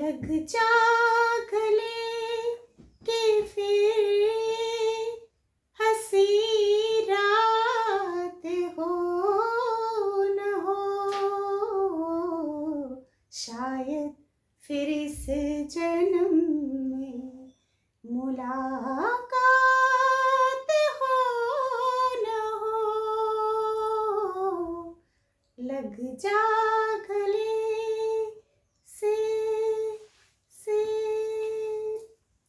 लग जा गले कि फिर हंसी रात हो न हो, शायद फिर इस जन्म में मुलाकात हो न हो, लग जा गले से।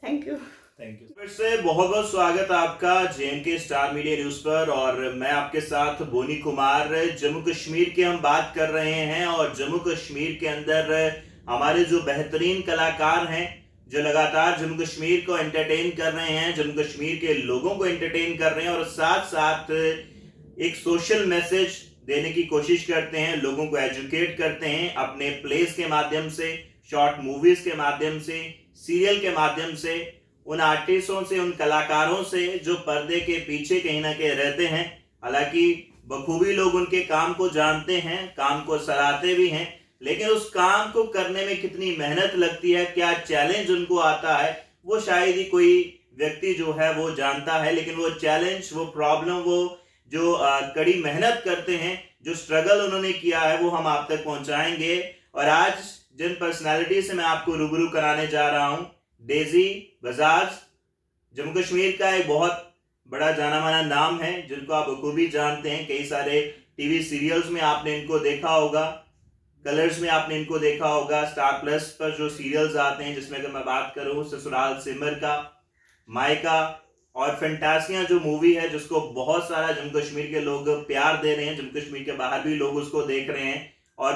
Thank you. फिर से बहुत बहुत स्वागत आपका JNK स्टार मीडिया न्यूज पर। और मैं आपके साथ बोनी कुमार। जम्मू कश्मीर की हम बात कर रहे हैं और जम्मू कश्मीर के अंदर हमारे जो बेहतरीन कलाकार हैं, जो लगातार जम्मू कश्मीर को एंटरटेन कर रहे हैं, जम्मू कश्मीर के लोगों को एंटरटेन कर रहे हैं और साथ साथ एक सोशल मैसेज देने की कोशिश करते हैं, लोगों को एजुकेट करते हैं अपने प्लेस के माध्यम से, शॉर्ट मूवीज के माध्यम से, सीरियल के माध्यम से, उन आर्टिस्टों से, उन कलाकारों से जो पर्दे के पीछे कहीं ना कहीं रहते हैं। हालांकि बखूबी लोग उनके काम को जानते हैं, काम को सराहते भी हैं, लेकिन उस काम को करने में कितनी मेहनत लगती है, क्या चैलेंज उनको आता है, वो शायद ही कोई व्यक्ति जो है वो जानता है। लेकिन वो चैलेंज, वो प्रॉब्लम, वो जो कड़ी मेहनत करते हैं, जो स्ट्रगल उन्होंने किया है, वो हम आप तक पहुंचाएंगे। और आज जिन पर्सनालिटी से मैं आपको रूबरू कराने जा रहा हूं, डेजी बजाज जम्मू कश्मीर का एक बहुत बड़ा जाना माना नाम है, जिनको आप बखूबी जानते हैं। कई सारे टीवी सीरियल्स में आपने इनको देखा होगा, कलर्स में आपने इनको देखा होगा, स्टार प्लस पर जो सीरियल्स आते हैं, जिसमें अगर मैं बात करूं ससुराल सिमर का, मायका और फैंटासिया जो मूवी है, जिसको बहुत सारा जम्मू कश्मीर के लोग प्यार दे रहे हैं, जम्मू कश्मीर के बाहर भी लोग उसको देख रहे हैं और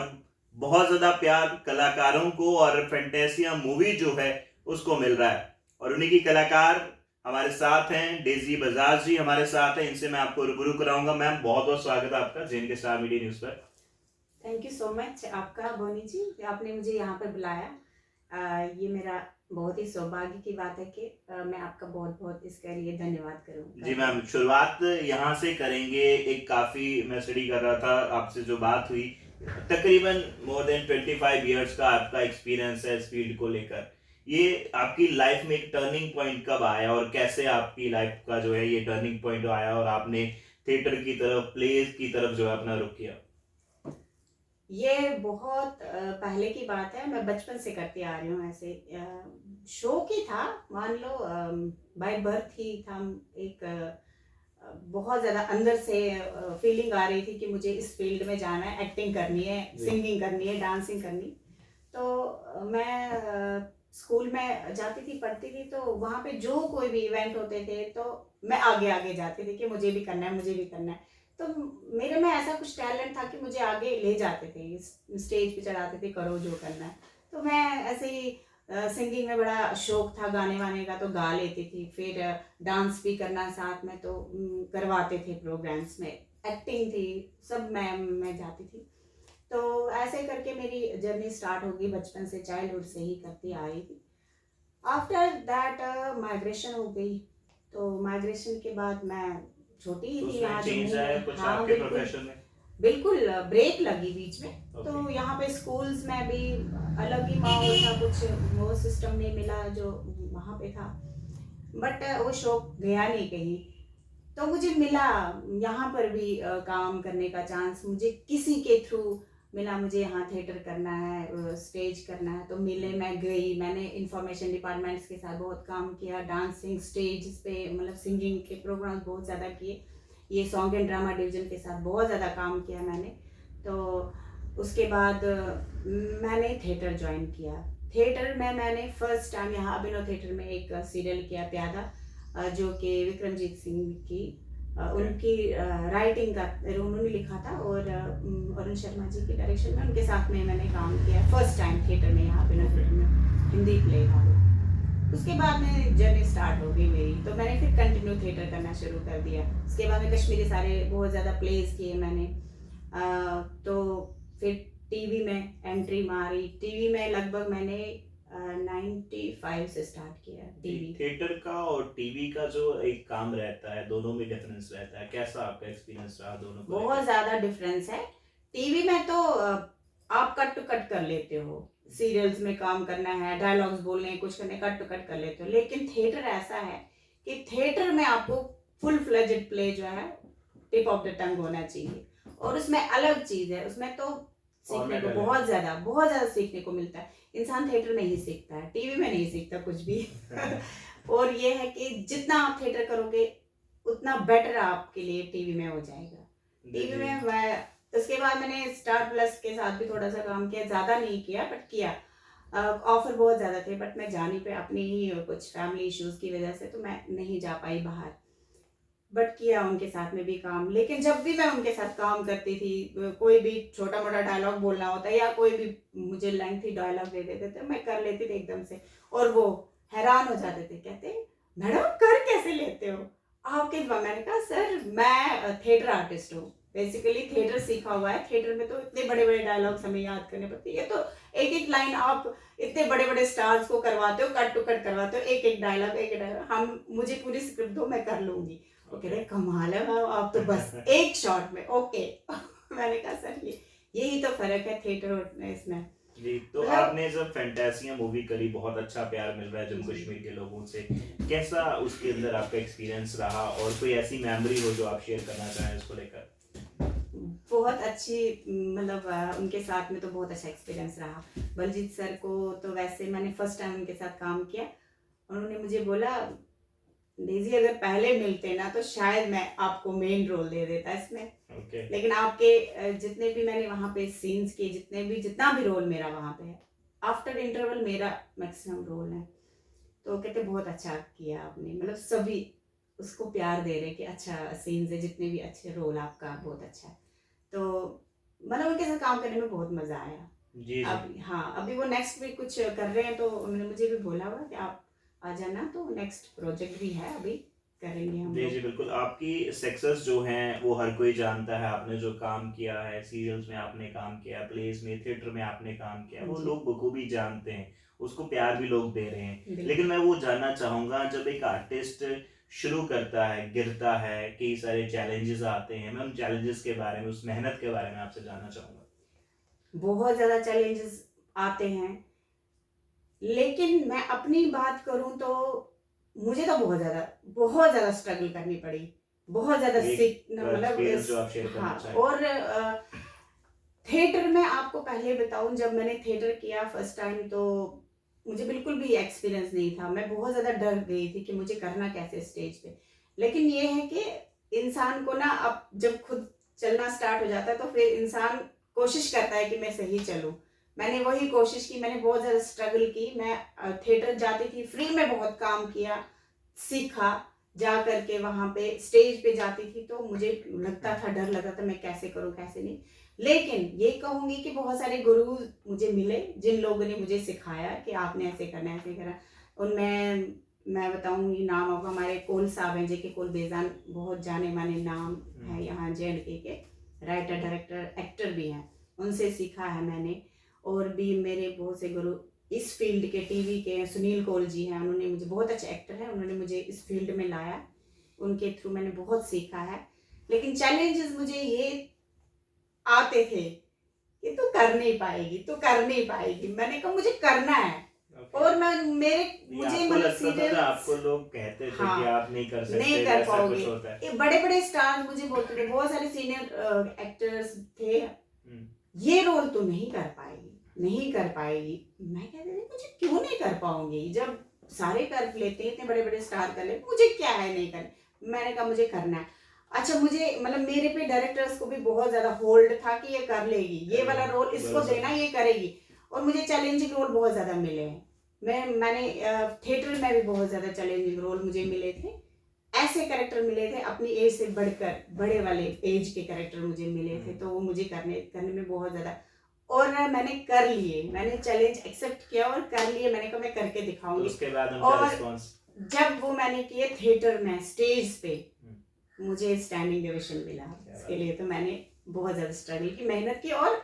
बहुत ज्यादा प्यार कलाकारों को और फैंटासिया मूवी जो है उसको मिल रहा है। और उन्हीं की कलाकार हमारे साथ हैं, डेजी बजाज जी हमारे साथ हैं, इनसे मैं आपको रूबरू कराऊंगा। मैम बहुत बहुत स्वागत है आपका JNK स्टार मीडिया न्यूज पर। थैंक यू सो मच आपका बोनी जी, आपने मुझे यहाँ पर बुलाया। ये मेरा बहुत ही सौभाग्य की बात है कि मैं आपका बहुत बहुत इसके लिए धन्यवाद करूँ। जी मैम, शुरुआत यहाँ से करेंगे। एक काफी मैं स्टडी कर रहा था, आपसे जो बात हुई, तकरीबन मोर देन 25 इयर्स का आपका एक्सपीरियंस है इस फील्ड को लेकर। ये आपकी लाइफ में एक टर्निंग पॉइंट कब आया और कैसे आपकी लाइफ का जो है ये टर्निंग पॉइंट आया और आपने थिएटर की तरफ, प्लेस की तरफ जो है अपना रुख किया? ये बहुत पहले की बात है, मैं बचपन से करती आ रही हूँ। ऐसे शौक ही था, मान लो बाय बर्थ ही था। एक बहुत ज़्यादा अंदर से फीलिंग आ रही थी कि मुझे इस फील्ड में जाना है, एक्टिंग करनी है, सिंगिंग करनी है, डांसिंग करनी। तो मैं स्कूल में जाती थी, पढ़ती थी, तो वहाँ पे जो कोई भी इवेंट होते थे तो मैं आगे आगे जाती थी कि मुझे भी करना है, मुझे भी करना है। तो मेरे में ऐसा कुछ टैलेंट था कि मुझे आगे ले जाते थे, स्टेज पे चढ़ाते थे, करो जो करना है। तो मैं ऐसे ही सिंगिंग में बड़ा शौक था, गाने वाने का, तो गा लेती थी। फिर डांस भी करना साथ में, तो करवाते थे प्रोग्राम्स में। एक्टिंग थी, सब मैं जाती थी। तो ऐसे करके मेरी जर्नी स्टार्ट होगी बचपन से, चाइल्डहुड से ही करती आई थी। आफ्टर दैट माइग्रेशन हो गई। तो माइग्रेशन के बाद मैं छोटी ही थी यहाँ जम्मू में। हाँ बिल्कुल, बिल्कुल ब्रेक लगी बीच में। तो यहाँ पे स्कूल्स में भी अलग ही माहौल था, कुछ वो सिस्टम नहीं मिला जो वहाँ पे था। बट वो शौक गया नहीं कहीं। तो मुझे मिला यहाँ पर भी काम करने का चांस, मुझे किसी के थ्रू मिला। मुझे यहाँ थिएटर करना है, स्टेज करना है, तो मिले, मैं गई। मैंने इंफॉर्मेशन डिपार्टमेंट्स के साथ बहुत काम किया, डांसिंग स्टेज पे, मतलब सिंगिंग के प्रोग्राम बहुत ज़्यादा किए। ये सॉन्ग एंड ड्रामा डिवीज़न के साथ बहुत ज़्यादा काम किया मैंने। तो उसके बाद मैंने थिएटर ज्वाइन किया। थिएटर में मैंने फर्स्ट टाइम यहाँ अभिनव थिएटर में एक सीरियल किया, प्यादा, जो कि विक्रमजीत सिंह की उनकी राइटिंग का उन्होंने लिखा था, और अरुण शर्मा जी की डायरेक्शन में उनके साथ में मैंने काम किया फर्स्ट टाइम थिएटर में, यहाँ अभिनव थिएटर में, हिंदी प्ले था वो। उसके बाद में जर्नी स्टार्ट हो गई मेरी, तो मैंने फिर कंटिन्यू थिएटर करना शुरू कर दिया। उसके बाद में कश्मीरी सारे बहुत ज़्यादा प्लेस किए मैंने। तो फिर टीवी में एंट्री मारी। टीवी में लगभग मैंने 95 से स्टार्ट किया टीवी। थिएटर का और टीवी का जो एक काम रहता है, दोनों में डिफरेंस रहता है, कैसा आपका एक्सपीरियंस रहा दोनों को? बहुत ज़्यादा डिफरेंस है। टीवी में तो आपका कट टू कट कर लेते हो, सीरियल्स में काम करना है, डायलॉग्स बोलने हैं, कुछ करने, कट टू कट कर लेते हो। लेकिन थिएटर ऐसा है कि थिएटर में आपको फुल फ्लेजेड प्ले जो है टिप ऑफ द टंग होना चाहिए, और उसमें अलग चीज है, उसमें तो सीखने को बहुत ज्यादा सीखने को मिलता है। इंसान थिएटर में ही सीखता है, टीवी में नहीं सीखता कुछ भी। और ये है कि जितना आप थिएटर करोगे उतना बेटर आपके लिए टीवी में हो जाएगा। टीवी में मैं उसके बाद मैंने स्टार प्लस के साथ भी थोड़ा सा काम किया, ज्यादा नहीं किया बट किया। ऑफर बहुत ज्यादा थे बट मैं जा नहीं पाई, अपनी ही कुछ फैमिली इश्यूज की वजह से, तो मैं नहीं जा पाई बाहर। बट किया उनके साथ में भी काम। लेकिन जब भी मैं उनके साथ काम करती थी, कोई भी छोटा मोटा डायलॉग बोलना होता या कोई भी मुझे लेंथी डायलॉग दे देते थे, मैं कर लेती थी एकदम से, और वो हैरान हो जाते थे, कहते मैडम कर कैसे लेते हो आपके। मैंने कहा सर मैं थिएटर आर्टिस्ट हूँ, बेसिकली थिएटर सीखा हुआ है, थिएटर में तो इतने बड़े बड़े डायलॉग्स हमें याद करने पड़ते हैं। ये तो एक एक लाइन आप इतने बड़े बड़े स्टार्स को करवाते हो, कट टू कट करवाते हो, एक एक डायलॉग, हम मुझे पूरी स्क्रिप्ट दो, मैं कर लूंगी। वो कह रहे कमाल है मैम, आप तो बस एक शॉट में ओके। मैंने कहा सर यही तो फर्क है थिएटर और इसमें। जी, तो आपने जब फैंटासिया मूवी करी, बहुत अच्छा प्यार मिल रहा है जम्मू कश्मीर के लोगों से, कैसा उसके अंदर आपका एक्सपीरियंस रहा, और कोई ऐसी मेमोरी हो जो आप शेयर करना चाहें उसको लेकर? बहुत अच्छी, मतलब उनके साथ में तो बहुत अच्छा एक्सपीरियंस रहा। बलजीत सर को तो वैसे मैंने फर्स्ट टाइम उनके साथ काम किया, उन्होंने मुझे बोला डेजी अगर पहले मिलते ना तो शायद मैं आपको मेन रोल दे देता इसमें। लेकिन आपके जितने भी मैंने वहाँ पे सीन्स किए, जितना भी रोल मेरा वहाँ पे है, आफ्टर इंटरवल मेरा मैक्सिमम रोल है। तो कहते बहुत अच्छा किया आपने, मतलब सभी उसको प्यार दे रहे कि अच्छा सीन्स है, जितने भी अच्छे रोल आपका बहुत अच्छा है। तो मतलब उनके साथ काम करने में बहुत मजा आया। जी, अब हाँ, अभी वो नेक्स्ट वीक कुछ कर रहे हैं, तो उन्होंने मुझे भी बोला हुआ कि आप आ जाना, तो नेक्स्ट प्रोजेक्ट भी है, अभी करेंगे हम जी, बिल्कुल। आपकी सक्सेस जो है वो हर कोई जानता है, आपने जो काम किया है, सीरियल्स में आपने काम किया, प्लेस में, थिएटर में आपने काम किया, वो लोग बखूबी जानते हैं, उसको प्यार भी लोग दे रहे हैं। लेकिन मैं वो जानना चाहूंगा, जब एक आर्टिस्ट शुरू करता है, गिरता है, कई सारे चैलेंजेस आते हैं, मैं उन चैलेंजेस के बारे में, उस मेहनत के बारे में आपसे जानना चाहूंगा। बहुत ज्यादा चैलेंजेस आते हैं, लेकिन मैं अपनी बात करूं तो मुझे तो बहुत ज्यादा स्ट्रगल करनी पड़ी, बहुत ज्यादा सीखना, मतलब हाँ। और थिएटर में आपको पहले बताऊं, जब मैंने थिएटर किया फर्स्ट टाइम, तो मुझे बिल्कुल भी एक्सपीरियंस नहीं था, मैं बहुत ज्यादा डर गई थी कि मुझे करना कैसे स्टेज पे। लेकिन ये है कि इंसान को ना, अब जब खुद चलना स्टार्ट हो जाता है तो फिर इंसान कोशिश करता है कि मैं सही चलूं। मैंने वही कोशिश की, मैंने बहुत ज्यादा स्ट्रगल की। मैं थिएटर जाती थी, फ्री में बहुत काम किया, सीखा, जा करके वहां पे स्टेज पे जाती थी तो मुझे लगता था, डर लगता था मैं कैसे करूं कैसे नहीं। लेकिन ये कहूंगी कि बहुत सारे गुरु मुझे मिले, जिन लोगों ने मुझे सिखाया कि आपने ऐसे करना ऐसे करना। उनमें मैं बताऊंगी नाम, अब हमारे कोल साहब हैं, जेके कोल बेजान, बहुत जाने माने नाम है यहाँ JNK के, राइटर डायरेक्टर एक्टर भी हैं, उनसे सीखा है मैंने। और भी मेरे बहुत से गुरु इस फील्ड के, टीवी के, सुनील कौल जी हैं, उन्होंने मुझे, बहुत अच्छे एक्टर हैं, उन्होंने मुझे इस फील्ड में लाया, उनके थ्रू मैंने बहुत सीखा है। लेकिन चैलेंजेस मुझे ये आते थे कि तू कर नहीं पाएगी, तू कर नहीं पाएगी। मैंने कहा मुझे करना है। और मैं मुझे मतलब सीरियल आपको लोग कहते थे कि आप नहीं कर सकते, नहीं कर ऐसा कुछ पाओगे। होता है। बड़े बड़े स्टार मुझे बोलते थे, बहुत सारे सीनियर एक्टर्स थे, ये रोल तू नहीं कर पाएगी, नहीं कर पाएगी। मैं कहती थी मुझे क्यों नहीं कर पाऊंगी, जब सारे कर लेते हैं, इतने बड़े बड़े स्टार कर लेते, मुझे क्या है नहीं कर। मैंने कहा मुझे करना है। अच्छा, मुझे मतलब मेरे पे डायरेक्टर्स को भी बहुत ज्यादा होल्ड था कि ये कर लेगी, ये वाला रोल इसको देना, ये करेगी। और मुझे चैलेंजिंग रोल बहुत ज्यादा मिले हैं। मैंने थिएटर में भी बहुत ज्यादा चैलेंजिंग रोल मुझे मिले थे, ऐसे कैरेक्टर मिले थे अपनी एज से बढ़कर, बड़े वाले एज के कैरेक्टर मुझे मिले थे, तो वो मुझे करने में बहुत ज्यादा। और मैंने कर लिए, मैंने चैलेंज एक्सेप्ट किया और कर लिए, मैंने कहा मैं करके दिखाऊंगी। उसके बाद उनका रिस्पांस, जब वो मैंने किए थिएटर में, स्टेज पे मुझे स्टैंडिंग डिविजन मिला। इसके लिए तो मैंने बहुत ज्यादा स्ट्रगल की, मेहनत की और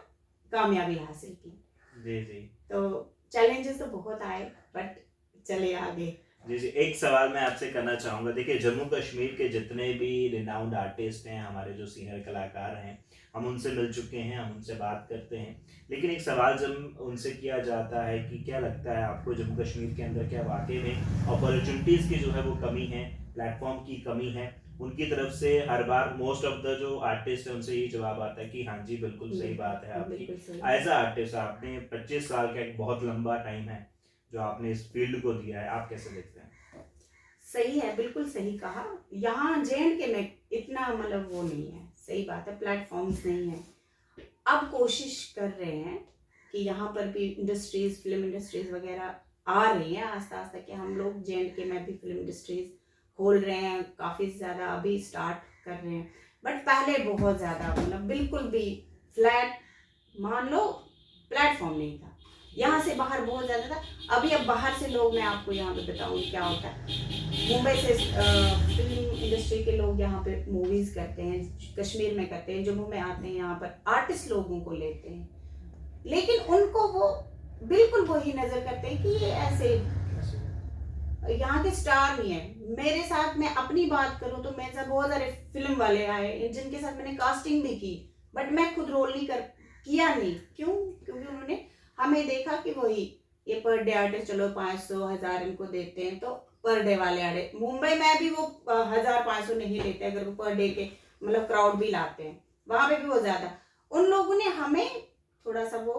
कामयाबी हासिल की। जी। तो चैलेंजेस तो बहुत आए, बट चले आगे। जी, एक सवाल मैं आपसे करना चाहूँगा। देखिए, जम्मू कश्मीर के जितने भी रिनाउंड आर्टिस्ट हैं, हमारे जो सीनियर कलाकार हैं, हम उनसे मिल चुके हैं, हम उनसे बात करते हैं। लेकिन एक सवाल जब उनसे किया जाता है कि क्या लगता है आपको जम्मू कश्मीर के अंदर क्या वाकई में अपॉर्चुनिटीज़ की जो है वो कमी है, प्लेटफॉर्म की कमी है, उनकी तरफ से हर बार मोस्ट ऑफ द जो आर्टिस्ट है उनसे यही जवाब आता है कि हाँ जी बिल्कुल सही बात है आपकी। बिल्कुल सही। एज अ आर्टिस्ट आपने 25 साल का एक बहुत लंबा टाइम है जो आपने इस फील्ड को दिया है, आप कैसे देखते हैं? सही है, बिल्कुल सही कहा। यहाँ जे.एंड.के में इतना मतलब वो नहीं है, सही बात है, प्लेटफॉर्म्स नहीं है। अब कोशिश कर रहे हैं कि यहाँ पर भी इंडस्ट्रीज, फिल्म इंडस्ट्रीज वगैरह आ रही हैं आस्ते आस्ते, कि हम लोग जे.एंड.के में भी फिल्म इंडस्ट्रीज खोल रहे हैं, काफ़ी ज़्यादा अभी स्टार्ट कर रहे हैं। बट पहले बहुत ज़्यादा मतलब बिल्कुल भी फ्लैट, मान लो प्लेटफॉर्म नहीं था, यहाँ से बाहर बहुत ज़्यादा था। अभी अब बाहर से लोग, मैं आपको यहाँ पे बताऊँ क्या होता है, मुंबई से फिल्म इंडस्ट्री के लोग यहाँ पे मूवीज़ करते हैं, कश्मीर में करते हैं, जम्मू में आते हैं, यहाँ पर आर्टिस्ट लोगों को लेते हैं, लेकिन उनको वो बिल्कुल वही नज़र करते हैं कि ये ऐसे यहाँ के स्टार नहीं है। मेरे साथ मैं अपनी बात करूँ तो मेरे साथ बहुत सारे फिल्म वाले आए जिनके साथ मैंने कास्टिंग भी की, बट मैं खुद रोल नहीं किया नहीं। क्यों? क्योंकि उन्होंने हमें देखा कि वही ये पर डे आर्टिस्ट, चलो 500-1000 इनको देते हैं, तो पर डे वाले आड़े। मुंबई में भी वो 1000-500 नहीं लेते, अगर वो पर डे के मतलब क्राउड भी लाते हैं, वहां पे भी वो ज्यादा। उन लोगों ने हमें थोड़ा सा वो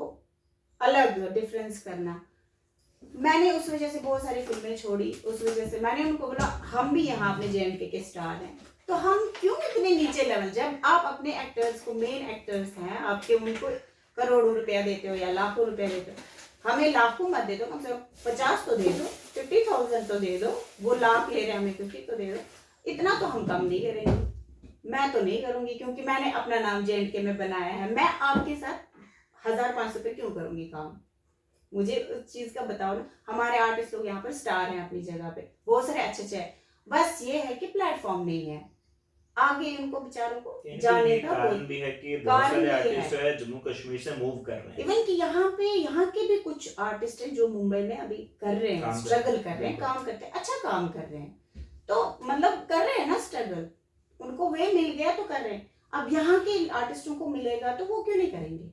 अलग डिफरेंस करना, मैंने उस वजह से बहुत सारी फिल्में छोड़ी। उस वजह से मैंने उनको बोला हम भी यहाँ अपने जे.एंड.के के स्टार हैं, तो हम क्यों इतने नीचे लेवल, जब आप अपने एक्टर्स को, मेन एक्टर्स हैं आपके, उनको करोड़ों रुपया देते हो या लाखों रुपया देते हो, हमें लाखों मत दे दो, कम से कम 50 तो दे दो, 50,000 तो दे दो। वो लाख ले रहे, हमें 50 तो दे दो। इतना तो हम कम नहीं करेंगे, मैं तो नहीं करूंगी, क्योंकि मैंने अपना नाम जे.एंड.के में बनाया है। मैं आपके साथ 1500 पे क्यों करूंगी काम? मुझे उस चीज का बताओ ना। हमारे आर्टिस्ट लोग यहाँ पर स्टार हैं अपनी जगह पे, बहुत सारे अच्छे अच्छे हैं, बस ये है कि प्लेटफॉर्म नहीं है आगे उनको बेचारों को जाने का। कारण भी है कि बहुत सारे आर्टिस्ट है जम्मू कश्मीर से मूव कर रहे हैं। इवन कि यहाँ के भी कुछ आर्टिस्ट हैं जो मुंबई में अभी कर रहे हैं, स्ट्रगल कर रहे हैं, काम करते हैं, अच्छा काम कर रहे हैं, तो मतलब कर रहे हैं ना स्ट्रगल, उनको वे मिल गया तो कर रहे हैं। अब यहाँ के आर्टिस्टों को मिलेगा तो वो क्यों नहीं करेंगे?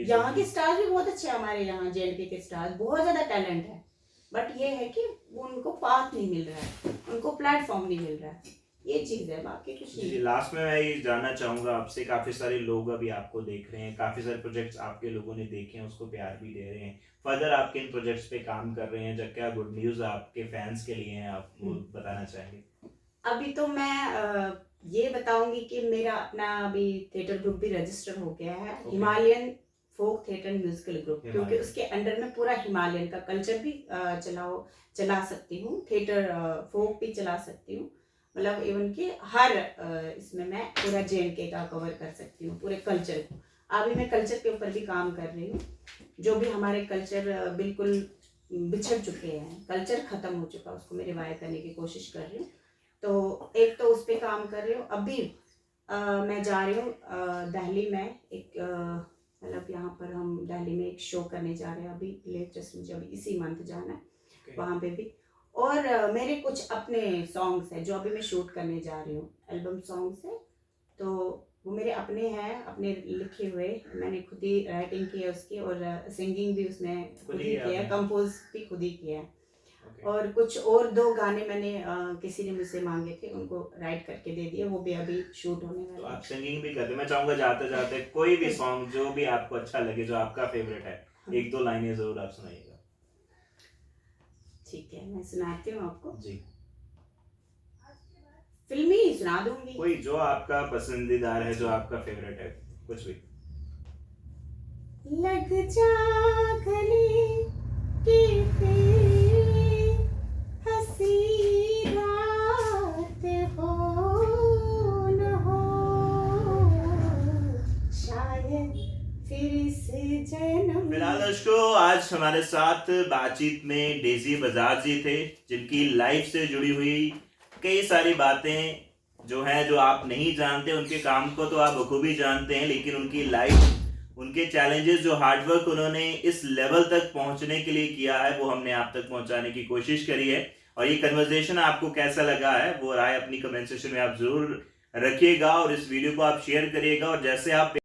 यहाँ के स्टार्स भी बहुत अच्छे हैं, हमारे यहाँ जे.एंड.के के स्टार्स बहुत ज्यादा टैलेंट है, बट ये है कि उनको पाथ नहीं मिल रहा है, उनको प्लेटफॉर्म नहीं मिल रहा है, ये चीज है, बाकी कुछ नहीं। लास्ट में मैं ये जानना चाहूंगा आपसे, काफी सारे लोग अभी आपको देख रहे हैं, काफी सारे प्रोजेक्ट्स आपके लोगों ने देखे हैं, उसको प्यार भी दे रहे हैं, फर्दर आपके इन प्रोजेक्ट्स पे काम कर रहे हैं, जब क्या गुड न्यूज आपके फैंस के लिए हैं, आप वो बताना चाहेंगे? अभी तो मैं ये बताऊंगी कि मेरा अपना अभी थिएटर ग्रुप भी रजिस्टर हो गया है, Himalayan folk theatre musical group, क्योंकि उसके अंडर में पूरा हिमालयन का कल्चर भी चला सकती हूँ, थिएटर फोक भी चला सकती हूँ, मतलब इवन कि हर इसमें मैं पूरा जे.एंड.के का कवर कर सकती हूँ, पूरे कल्चर को। अभी मैं कल्चर के ऊपर भी काम कर रही हूँ, जो भी हमारे कल्चर बिल्कुल बिछड़ चुके हैं, कल्चर खत्म हो चुका, उसको मैं रिवाइव करने की कोशिश कर रही हूँ। तो एक तो उस पर काम कर रही हूँ। अभी मैं जा रही हूँ दिल्ली में, एक मतलब यहाँ पर हम दिल्ली में एक शो करने जा रहे हैं, अभी लेटेस्ट मुझे अभी इसी मंथ जाना है वहाँ पे भी। और मेरे कुछ अपने सॉन्ग्स हैं जो अभी मैं शूट करने जा रही हूँ, एल्बम सॉन्ग्स है, तो वो मेरे अपने हैं, अपने लिखे हुए, मैंने खुद ही राइटिंग की है उसकी, और सिंगिंग भी उसमें खुद ही किया है, कंपोज भी खुद ही किया है। और कुछ और 2 गाने मैंने किसी ने मुझसे मांगे थे, उनको राइट करके दे दिए, वो भी अभी शूट होने वाला है। तो आप सिंगिंग भी करते हैं, मैं चाहूंगा जाते जाते कोई भी सॉन्ग जो भी आपको अच्छा लगे, जो आपका फेवरेट है, 1-2 लाइनें जरूर आप सुनाइएगा। ठीक है, मैं सुनाती हूँ आपको जी। फिल्मी ही सुना दूंगी, कोई जो आपका पसंदीदार है, जो आपका फेवरेट है, कुछ भी। लग जा गले की फिर हंसी रात हो न हो, शायद फिर से जन्म। फिलहाल दर्शकों, आज हमारे साथ बातचीत में डेजी बजाज जी थे, जिनकी लाइफ से जुड़ी हुई कई सारी बातें जो हैं, जो आप नहीं जानते, उनके काम को तो आप बखूबी जानते हैं, लेकिन उनकी लाइफ, उनके चैलेंजेस, जो हार्डवर्क उन्होंने इस लेवल तक पहुंचने के लिए किया है, वो हमने आप तक पहुंचाने की कोशिश करी है। और ये कन्वर्सेशन आपको कैसा लगा है, वो राय अपनी कमेंट सेक्शन में आप जरूर रखिएगा, और इस वीडियो को आप शेयर करिएगा, और जैसे आप